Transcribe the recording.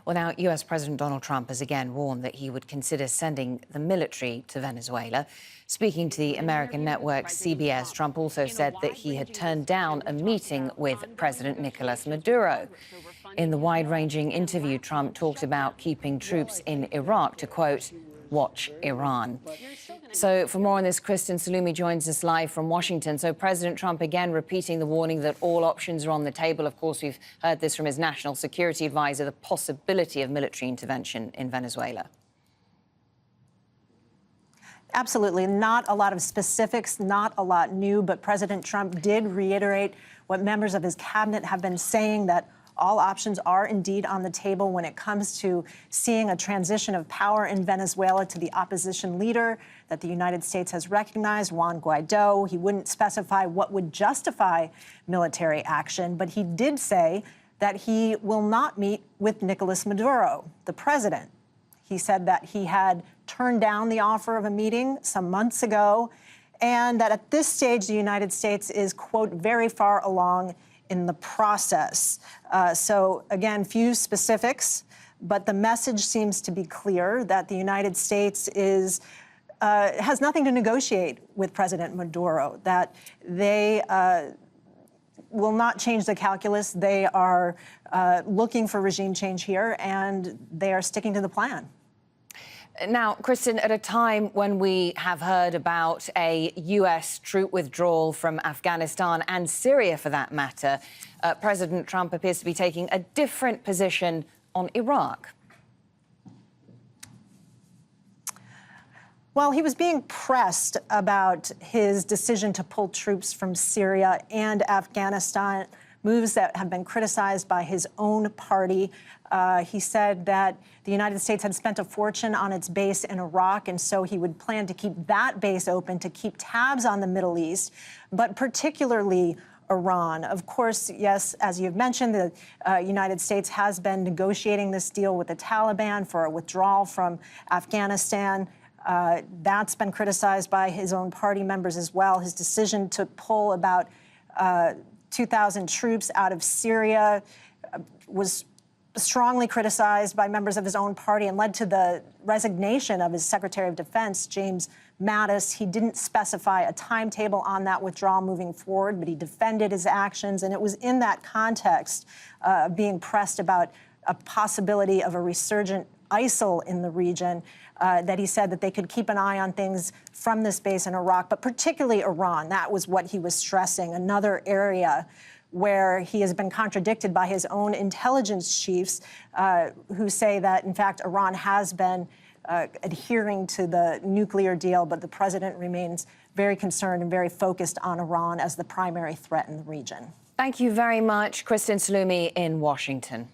Well, now, US President Donald Trump has again warned that he would consider sending the military to Venezuela. Speaking to the American network CBS, Trump also said that he had turned down a meeting with President Nicolas Maduro. In the wide-ranging interview, Trump talked about keeping troops in Iraq to, quote, watch Iran. So for more on this, Kristen Saloomey joins us live from Washington. So President Trump again repeating the warning that all options are on the table. Of course, we've heard this from his national security advisor, the possibility of military intervention in Venezuela. Absolutely. Not a lot of specifics, not a lot new, but President Trump did reiterate what members of his cabinet have been saying, that all options are indeed on the table when it comes to seeing a transition of power in Venezuela to the opposition leader that the United States has recognized, Juan Guaido. He wouldn't specify what would justify military action, but he did say that he will not meet with Nicolas Maduro, the president. He said that he had turned down the offer of a meeting some months ago, and that at this stage, the United States is, quote, very far along in the process. So again, few specifics, but the message seems to be clear that the United States has nothing to negotiate with President Maduro, that they will not change the calculus. They are looking for regime change here, and they are sticking to the plan. Now, Kristen, at a time when we have heard about a US troop withdrawal from Afghanistan and Syria, for that matter, President Trump appears to be taking a different position on Iraq. Well, he was being pressed about his decision to pull troops from Syria and Afghanistan, moves that have been criticized by his own party. He said that the United States had spent a fortune on its base in Iraq, and so he would plan to keep that base open to keep tabs on the Middle East, but particularly Iran. Of course, yes, as you've mentioned, the United States has been negotiating this deal with the Taliban for a withdrawal from Afghanistan. That's been criticized by his own party members as well. His decision to pull about 2,000 troops out of Syria was strongly criticized by members of his own party and led to the resignation of his Secretary of Defense, James Mattis. He didn't specify a timetable on that withdrawal moving forward, but he defended his actions. And it was in that context of being pressed about a possibility of a resurgent ISIL in the region that he said that they could keep an eye on things from this base in Iraq, but particularly Iran. That was what he was stressing, another area where he has been contradicted by his own intelligence chiefs who say that, in fact, Iran has been adhering to the nuclear deal, but the president remains very concerned and very focused on Iran as the primary threat in the region. Thank you very much, Kristen Saloomey in Washington.